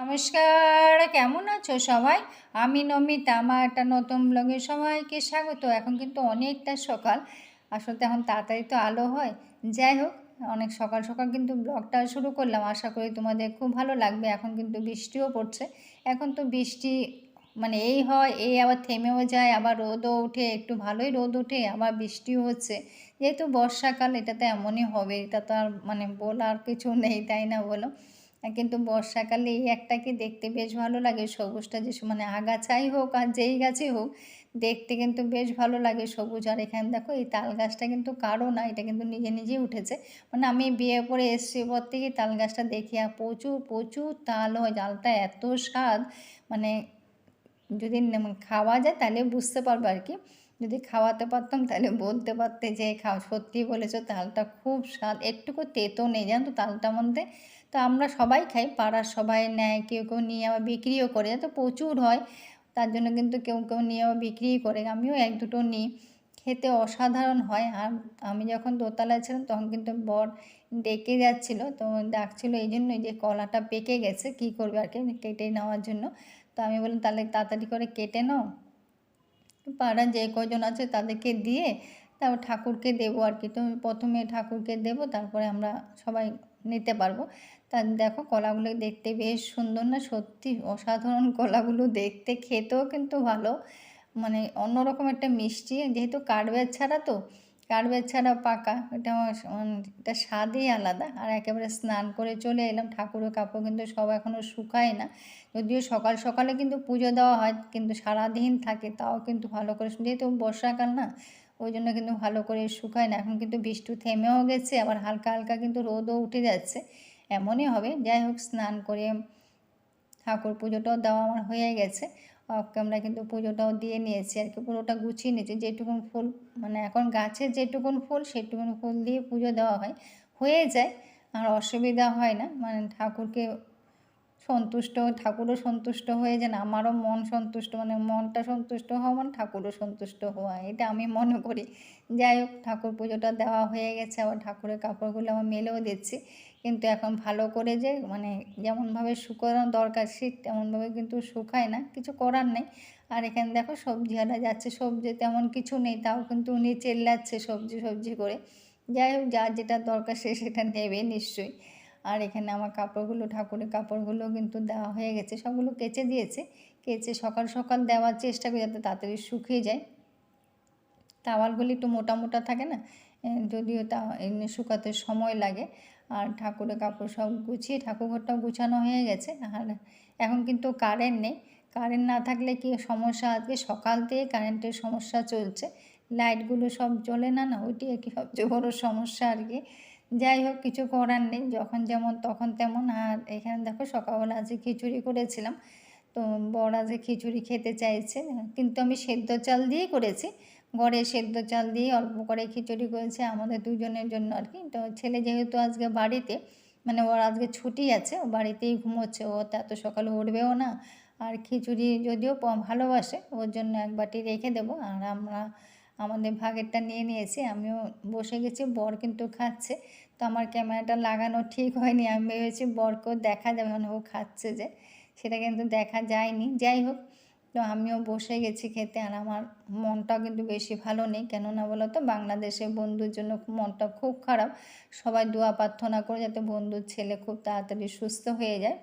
নমস্কার, কেমন আছো সবাই? আমি নমিতা, আমার একটা নতুন ব্লগে সবাইকে স্বাগত। এখন কিন্তু অনেকটা সকাল, আসলে এখন তাড়াতাড়ি তো আলো হয়। যাই হোক, অনেক সকাল সকাল কিন্তু ব্লগটা শুরু করলাম, আশা করি তোমাদের খুব ভালো লাগবে। এখন কিন্তু বৃষ্টিও পড়ছে। এখন তো বৃষ্টি মানে এই হয়, এই আবার থেমেও যায়, আবার রোদও ওঠে, একটু ভালোই রোদ ওঠে, আবার বৃষ্টিও হচ্ছে। যেহেতু বর্ষাকাল, এটা তো এমনই হবে, এটা তো আর মানে বলার কিছু নেই, তাই না বলো? কিন্তু বর্ষাকালে এই একটাকে দেখতে বেশ ভালো লাগে, সবুজটা যে মানে আগাছাই হোক আর যেই গাছই হোক, দেখতে কিন্তু বেশ ভালো লাগে সবুজ। আর এখানে দেখো, এই তাল গাছটা কিন্তু কারো না, এটা কিন্তু নিজে নিজেই উঠেছে। মানে আমি বিয়ে করে এসছি পর থেকে তাল গাছটা দেখি, আর প্রচুর প্রচুর তাল হয়, তালটা এত স্বাদ, মানে যদি খাওয়া যায় তাহলে বুঝতে পারবো আর কি। যদি খাওয়াতে পারতাম তাহলে বলতে পারতে যে সত্যি বলেছো, তালটা খুব স্বাদ, একটুকু তেতো নেই, জানো তো তালটার মধ্যে। তো আমরা সবাই খাই, পাড়ার সবাই নেয়, কেউ কেউ নিয়ে আবার বিক্রিও করে, তো প্রচুর হয়, তার জন্য কিন্তু কেউ কেউ নিয়ে আবার বিক্রিই করে, আমিও এক দুটো নিই। খেতে অসাধারণ হয়। আর আমি যখন দোতলায় ছিলাম তখন কিন্তু বর ডেকে যাচ্ছিলো, তো ডাকছিল এই জন্যই যে কলাটা পেকে গেছে, কী করবে আর কি, কেটে নেওয়ার জন্য। তো আমি বললাম তাহলে তাড়াতাড়ি করে কেটে নাও, পাড়ার যে কজন আছে তাদেরকে দিয়ে তারপর ঠাকুরকে দেবো আর কি। তো প্রথমে ঠাকুরকে দেবো, তারপরে আমরা সবাই নিতে পারবো। তা দেখো, কলাগুলো দেখতে বেশ সুন্দর না? সত্যি অসাধারণ কলাগুলো দেখতে, খেতেও কিন্তু ভালো, মানে অন্যরকম একটা মিষ্টি, যেহেতু কার্বেজ ছাড়া, তো কার্বেজ ছাড়া পাকা, এটা এটা স্বাদই আলাদা। আর একেবারে স্নান করে চলে এলাম, ঠাকুরের কাপড় কিন্তু সব এখনও শুকায় না, যদিও সকাল সকালে কিন্তু পুজো দেওয়া হয়, কিন্তু সারাদিন থাকে, তাও কিন্তু ভালো করে, যেহেতু বর্ষাকাল না, ওই জন্য কিন্তু ভালো করে শুকায় না। এখন কিন্তু বৃষ্টি থেমেও গেছে, আবার হালকা হালকা কিন্তু রোদও উঠে যাচ্ছে, এমনই হবে। যাই হোক, স্নান করে ঠাকুর পুজোটাও দেওয়া আমার হয়ে গেছে, আমরা কিন্তু পুজোটাও দিয়ে নিয়েছি আর কি, পুরোটা গুছিয়ে নিয়েছি। যেটুকুন ফুল মানে এখন গাছের যেটুকুন ফুল সেটুকুন ফুল দিয়ে পুজো দেওয়া হয়, হয়ে যায়, আর অসুবিধা হয় না। মানে ঠাকুরকে সন্তুষ্ট, ঠাকুরও সন্তুষ্ট হয়ে যান, আমারও মন সন্তুষ্ট, মানে মনটা সন্তুষ্ট হওয়া মানে ঠাকুরও সন্তুষ্ট হওয়া, এটা আমি মনে করি। যাই হোক, ঠাকুর পুজোটা দেওয়া হয়ে গেছে, আবার ঠাকুরের কাপড়গুলো আমার মেলেও দিচ্ছি, কিন্তু এখন ভালো করে যে মানে যেমনভাবে শুকানো দরকার শীত তেমনভাবে কিন্তু শুকায় না, কিছু করার নেই। আর এখানে দেখো, সবজি আনা যাচ্ছে, সবজি তেমন কিছু নেই, তাও কিন্তু উনি চেল্লাচ্ছে সবজি সবজি করে। যাই হোক, যার যেটা দরকার সে সেটা নেবে নিশ্চয়ই। আর এখানে আমার কাপড়গুলো, ঠাকুরের কাপড়গুলো কিন্তু দেওয়া হয়ে গেছে, সবগুলো কেচে দিয়েছে। কেচে সকাল সকাল দেওয়ার চেষ্টা করি যাতে তাড়াতাড়ি শুকিয়ে যায়। তাওয়ালগুলি একটু মোটা মোটা থাকে না, যদিও তা এমনি শুকাতে সময় লাগে। আর ঠাকুরের কাপড় সব গুছিয়ে ঠাকুরঘরটাও গুছানো হয়ে গেছে। আর এখন কিন্তু কারেন্ট নেই, কারেন্ট না থাকলে কি সমস্যা, আজকে সকাল থেকে কারেন্টের সমস্যা চলছে, লাইটগুলো সব জ্বলে না, না ওইটি একটি সবচেয়ে বড়ো সমস্যা আর কি। যাই হোক, কিছু করার নেই, যখন যেমন তখন তেমন। আর এখানে দেখো, সকালবেলা আজকে খিচুড়ি করেছিলাম, তো বর আজকে খিচুড়ি খেতে চাইছে, কিন্তু আমি সেদ্ধ চাল দিয়েই করেছি, ঘরে সেদ্ধ চাল দিয়ে অল্প করে খিচুড়ি করেছে আমাদের দুজনের জন্য আর কি। তো ছেলে যেহেতু আজকে বাড়িতে, মানে ওর আজকে ছুটি আছে, ও বাড়িতেই ঘুমোচ্ছে, ও তো এত সকালে উঠবেও না। আর খিচুড়ি যদিও ভালোবাসে, ওর জন্য এক বাটি রেখে দেবো, আর আমরা আমাদের ভাগেরটা নিয়ে নিয়েছি, আমিও বসে গেছি, বর কিন্তু খাচ্ছে। তো আমার ক্যামেরাটা লাগানো ঠিক হয়নি, আমি ভেবেছি বরকেও দেখা যাবে, মানে ও খাচ্ছে যে, সেটা কিন্তু দেখা যায়নি। যাই হোক, তো আমিও বসে গেছি খেতে। আর আমার মনটাও কিন্তু বেশি ভালো নেই, কেননা বলো তো, বাংলাদেশের বন্ধুর জন্য মনটা খুব খারাপ। সবাই দোয়া প্রার্থনা করে যাতে বন্ধুর ছেলে খুব তাড়াতাড়ি সুস্থ হয়ে যায়।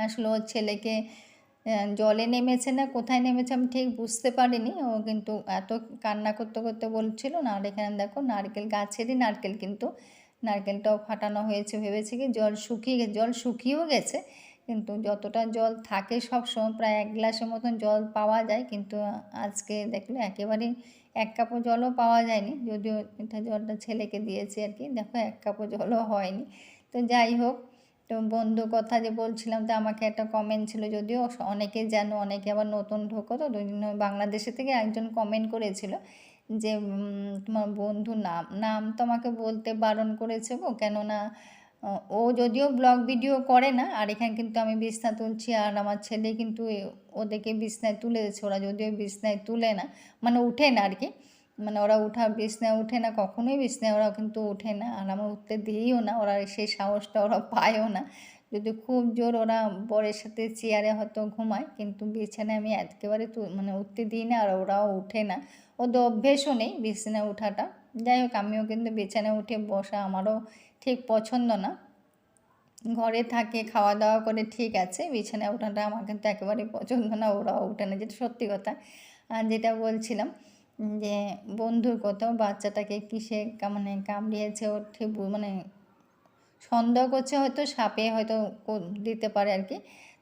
আসলে ওর ছেলেকে জলে নেমেছে না কোথায় নেমেছে আমি ঠিক বুঝতে পারিনি, ও কিন্তু এত কান্না করতে করতে বলছিল না। আর এখানে দেখো, নারকেল গাছেরই নারকেল, কিন্তু নারকেলটাও ফাটানো হয়েছে, ভেবেছি কি জল শুকিয়ে গেছে, জল শুকিয়েও গেছে, কিন্তু যতটা জল থাকে সব সময় প্রায় 1 গ্লাসের মতন জল পাওয়া যায়, কিন্তু আজকে দেখলে একেবারেই 1 কাপও জলও পাওয়া যায়নি, যদিও এটা জলটা ছেলেকে দিয়েছি আর কি। দেখো, 1 কাপও জলও হয়নি। তো যাই হোক, তো বন্ধু কথা যে বলছিলাম, তো আমাকে একটা কমেন্ট ছিল, যদিও অনেকে জানো, অনেকে আবার নতুন ঢোকো, তো ওই জন্য বাংলাদেশে থেকে একজন কমেন্ট করেছিল যে তোমার বন্ধু নাম নাম তো আমাকে বলতে বারণ করেছে গো, কেননা ও যদিও ব্লগ ভিডিও করে না, আর এখানে কিন্তু আমি বিছনা তুলছি, আর আমার ছেলে কিন্তু ওদেরকে বিছনায় তুলে দিচ্ছে, ওরা যদিও বিছনায় তুলে না, মানে উঠে না আর কি, মানে ওরা বিছনায় উঠে না, কখনোই বিছনায় ওরা কিন্তু ওঠে না, আর আমার উঠতে দিইও না, ওরা সেই সাহসটা ওরা পায়ও না। যদি খুব জোর ওরা বরের সাথে চেয়ারে হয়তো ঘুমায়, কিন্তু বিছানায় আমি একেবারে মানে উঠতে দিই না, আর ওরাও উঠে না। ওদের অভ্যেসও নেই বিছানায় ওঠাটা। যাই হোক, আমিও কিন্তু বিছানায় উঠে বসা আমারও ঠিক পছন্দ না। ঘরে থাকে, খাওয়া দাওয়া করে ঠিক আছে, বিছানায় ওঠাটা আমার কিন্তু একেবারেই পছন্দ না, ওরাও ওঠে না, যেটা সত্যি কথা। আর যেটা বলছিলাম যে বন্ধুর কোথাও বাচ্চাটাকে কিসে মানে কামড়িয়েছে, ওর ঠিক মানে সন্দেহ করছে হয়তো সাপে হয়তো দিতে পারে আর কি।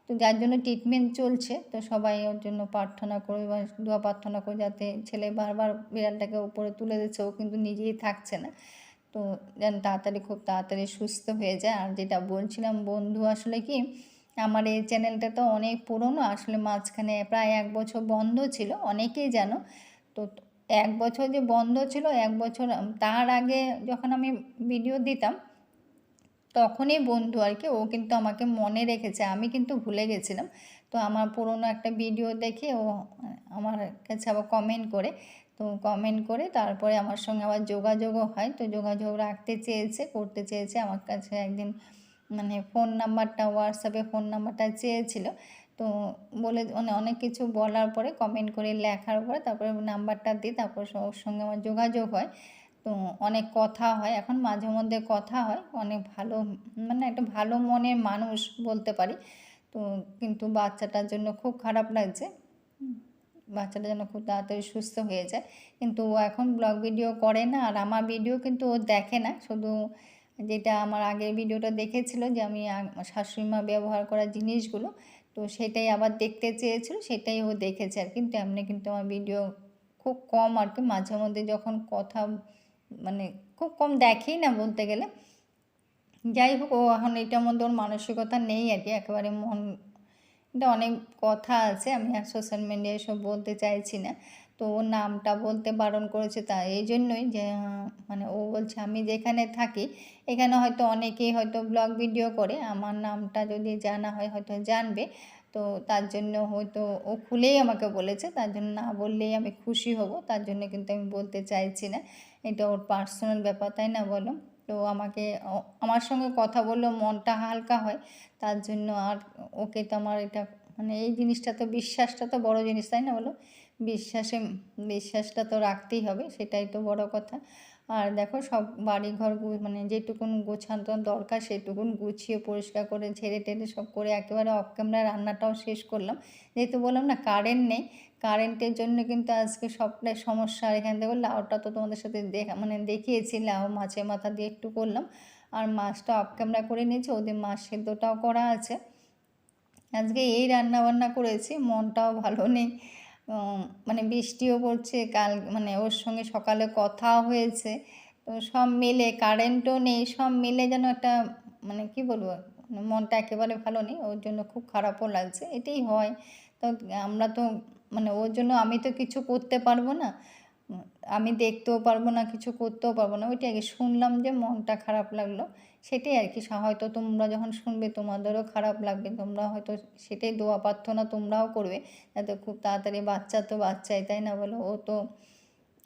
তো যার জন্য ট্রিটমেন্ট চলছে, তো সবাই ওর জন্য প্রার্থনা করে বা দোয়া প্রার্থনা করে, যাতে ছেলে বারবার বিড়ালটাকে উপরে তুলে দিচ্ছে, ও কিন্তু নিজেই থাকছে না, তো যেন তাড়াতাড়ি খুব তাড়াতাড়ি সুস্থ হয়ে যায়। আর যেটা বলছিলাম, বন্ধু আসলে কি, আমার এই চ্যানেলটা তো অনেক পুরনো, আসলে মাঝখানে প্রায় 1 বছর বন্ধ ছিল, অনেকেই জানো। তো 1 বছর যে বন্ধ ছিল, 1 বছর তার আগে যখন আমি ভিডিও দিতাম, তখনই বন্ধু আর কি, ও কিন্তু আমাকে মনে রেখেছে, আমি কিন্তু ভুলে গেছিলাম। তো আমার পুরনো একটা ভিডিও দেখে ও আমার কাছে আবার কমেন্ট করে, তো কমেন্ট করে তারপরে আমার সঙ্গে আবার যোগাযোগও হয়। তো যোগাযোগ রাখতে চেয়েছে, করতে চেয়েছে আমার কাছে একদিন, মানে ফোন নাম্বারটা, হোয়াটসঅ্যাপে ফোন নাম্বারটা চেয়েছিল। তো বলে মানে অনেক কিছু বলার পরে, কমেন্ট করে লেখার পরে তারপরে নাম্বারটা দিই, তারপর ওর সঙ্গে আমার যোগাযোগ হয়। তো অনেক কথা হয়, এখন মাঝে মধ্যে কথা হয়, অনেক ভালো, মানে একটা ভালো মনের মানুষ বলতে পারি। তো কিন্তু বাচ্চাটার জন্য খুব খারাপ লাগছে, বাচ্চাটা যেন খুব তাড়াতাড়ি সুস্থ হয়ে যায়। কিন্তু ও এখন ব্লগ ভিডিও করে না, আর আমার ভিডিও কিন্তু ও দেখে না, শুধু যেটা আমার আগের ভিডিওটা দেখেছিল যে আমি শাশুড়ি মা ব্যবহার করা জিনিসগুলো, তো সেটাই আবার দেখতে চেয়েছিল, সেটাই ও দেখেছে আর। কিন্তু এমনি কিন্তু আমার ভিডিও খুব কম আর কি, মাঝে মধ্যে যখন কথা, মানে খুব কম দেখেই না বলতে গেলে। যাই হোক, ও এখন এটার মধ্যে ওর মানসিকতা নেই আর কি, একেবারে মন, এটা অনেক কথা আছে, আমি আর সোশ্যাল মিডিয়ায় সব বলতে চাইছি না। তো ওর নামটা বলতে বারণ করেছে, তা এই জন্যই যে মানে ও বলছে আমি যেখানে থাকি এখানে হয়তো অনেকেই হয়তো ব্লগ ভিডিও করে, আমার নামটা যদি জানা হয় হয়তো জানবে। তো তার জন্য হয়তো ও খুলেই আমাকে বলেছে, তার জন্য না বললেই আমি খুশি হব, তার জন্য কিন্তু আমি বলতে চাইছি না। এটা ওর পার্সোনাল ব্যাপার, তাই না বলো? তো আমাকে আমার সঙ্গে কথা বললেও মনটা হালকা হয়, তার জন্য। আর ওকে তো আমার এটা, মানে এই জিনিসটা তো, বিশ্বাসটা তো বড় জিনিস, তাই না বলো? বিশ্বাসটা তো রাখতেই হবে, সেটাই তো বড় কথা। আর দেখো, সব বাড়িঘর মানে যেটুকুন গোছানো দরকার সেটুকুন গুছিয়ে পরিষ্কার করে ঝেড়ে টেড়ে সব করে একেবারে অফ ক্যামেরা রান্নাটাও শেষ করলাম। যেহেতু বললাম না কারেন্ট নেই, কারেন্টের জন্য কিন্তু আজকে সবটাই সমস্যা। এখানে দেখো, লাউটা তো তোমাদের সাথে মানে দেখিয়েছি, লাউ মাছের মাথা দিয়ে একটু করলাম, আর মাছটা অফ ক্যামেরা করে নিয়েছি, ওদের মাছ সেদ্ধটাও করা আছে। আজকে এই রান্না বান্না করেছি, মনটাও ভালো নেই। মানে বৃষ্টিও পড়ছে, কাল মানে ওর সঙ্গে সকালে কথাও হয়েছে, তো সব মিলে, কারেন্টও নেই, সব মিলে যেন একটা, মানে কি বলবো, মনটা একেবারে ভালো নেই, ওর জন্য খুব খারাপও লাগছে, এটাই হয়। তো আমরা তো, মানে ওর জন্য আমি তো কিছু করতে পারবো না, আমি দেখতেও পারবো না, কিছু করতেও পারবো না, ওইটাই শুনলাম যে মনটা খারাপ লাগলো, সেটাই আর কি। হয়তো তোমরা যখন শুনবে তোমাদেরও খারাপ লাগবে, তোমরা হয়তো সেটাই দোয়া প্রার্থনা তোমরাও করবে, যাতে খুব তাড়াতাড়ি, বাচ্চা তো বাচ্চাই, তাই না বলো? ও তো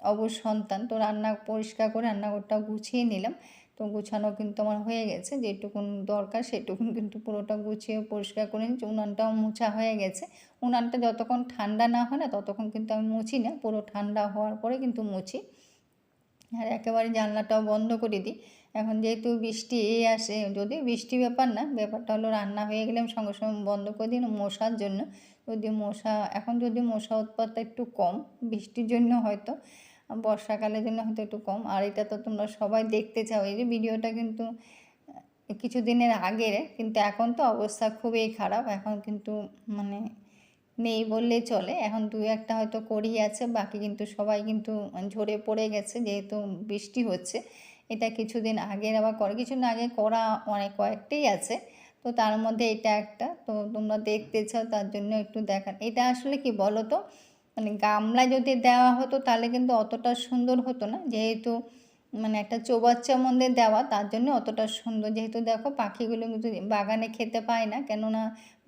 অবুঝ সন্তান। তো রান্না পরিষ্কার করে রান্নাঘরটা গুছিয়ে নিলাম, তো গুছানো কিন্তু আমার হয়ে গেছে, যেটুকুন দরকার সেটুকুন কিন্তু পুরোটা গুছিয়ে পরিষ্কার করে নিচ্ছি। উনানটাও মোছা হয়ে গেছে, উনানটা যতক্ষণ ঠান্ডা না হয় না ততক্ষণ কিন্তু আমি মুছি না, পুরো ঠান্ডা হওয়ার পরে কিন্তু মুছি। আর একেবারে জানলাটাও বন্ধ করে দিই। এখন যেহেতু বৃষ্টি আসে, যদি বৃষ্টি ব্যাপার না, ব্যাপারটা হলো রান্না হয়ে গেলে আমি সঙ্গে সঙ্গে বন্ধ করে দিই মশার জন্য। যদি মশা, এখন যদি মশা উৎপাতটা একটু কম, বৃষ্টির জন্য হয়তো, বর্ষাকালের জন্য হয়তো একটু কম। আর এটা তো তোমরা সবাই দেখতে চাও, এই যে ভিডিওটা কিন্তু কিছুদিনের আগের, কিন্তু এখন তো অবস্থা খুবই খারাপ, এখন কিন্তু মানে নেই বললেই চলে। এখন 2-1টা হয়তো করেই আছে, বাকি কিন্তু সবাই কিন্তু ঝরে পড়ে গেছে, যেহেতু বৃষ্টি হচ্ছে। এটা কিছুদিন আগের আবার কিছুদিন আগে করা অনেক কয়েকটাই আছে, তো তার মধ্যে এটা একটা। তো তোমরা দেখতে চাও তার জন্য একটু দেখান। এটা আসলে কি বলো তো, মানে গামলায় যদি দেওয়া হতো তাহলে কিন্তু অতটা সুন্দর হতো না, যেহেতু মানে একটা চৌবাচ্চার মধ্যে দেওয়া, তার জন্য অতটা সুন্দর। যেহেতু দেখো, পাখিগুলো কিন্তু বাগানে খেতে পায় না, কেননা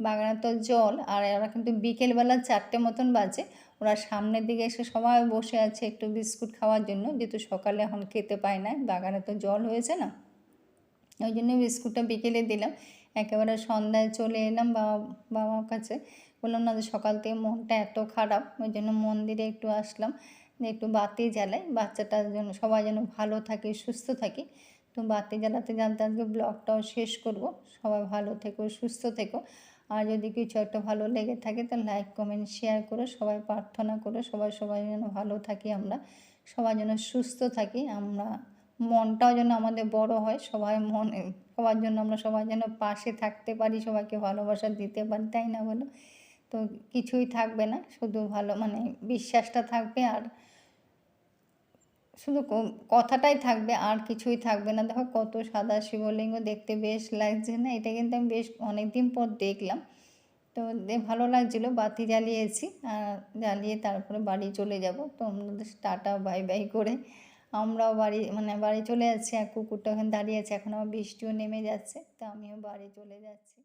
বাগানে তো জল, আর ওরা কিন্তু বিকেলবেলা 4টে মতন বাজে, ওরা সামনের দিকে এসে সবাই বসে আছে একটু বিস্কুট খাওয়ার জন্য, যেহেতু সকালে এখন খেতে পায় না, বাগানে তো জল হয়েছে না, ওই জন্য বিস্কুটটা বিকেলে দিলাম। একেবারে সন্ধ্যায় চলে এলাম বাবার কাছে। বললাম না যে সকাল থেকে মনটা এত খারাপ, ওই জন্য মন্দিরে একটু আসলাম, যে একটু বাতি জ্বালাই, বাচ্চাটার জন্য, সবাই যেন ভালো থাকে, সুস্থ থাকি। তো বাতি জ্বালাতে জ্বালাতে আজকে ব্লগটাও শেষ করব। সবাই ভালো থেকো, সুস্থ থেকো। আর যদি কিছু একটা ভালো লেগে থাকে তো লাইক, কমেন্ট, শেয়ার করো। সবাই প্রার্থনা করো সবাই যেন ভালো থাকি আমরা, সবাই যেন সুস্থ থাকি আমরা, মনটাও যেন আমাদের বড় হয়, সবার জন্য আমরা সবাই যেন পাশে থাকতে পারি, সবাইকে ভালোবাসা দিতে পারি, তাই না বলো? তো কিছুই থাকবে না, শুধু ভালো মানে বিশ্বাসটা থাকবে, আর শুধু কথাটাই থাকবে, আর কিছুই থাকবে না। দেখো কত সাদা শিবলিঙ্গ, দেখতে বেশ লাগছে না? এটা কিন্তু আমি বেশ অনেক দিন পর দেখলাম। তো ভালো লাগছিলো, বাতি জ্বালিয়েছি, আর জ্বালিয়ে তারপরে বাড়ি চলে যাব। তো আমাদের টাটা বাই বাই করে আমরাও বাড়ি চলে যাচ্ছি। আর কুকুরটা ওখানে দাঁড়িয়ে আছে, এখন আবার বৃষ্টিও নেমে যাচ্ছে, তো আমিও বাড়ি চলে যাচ্ছি।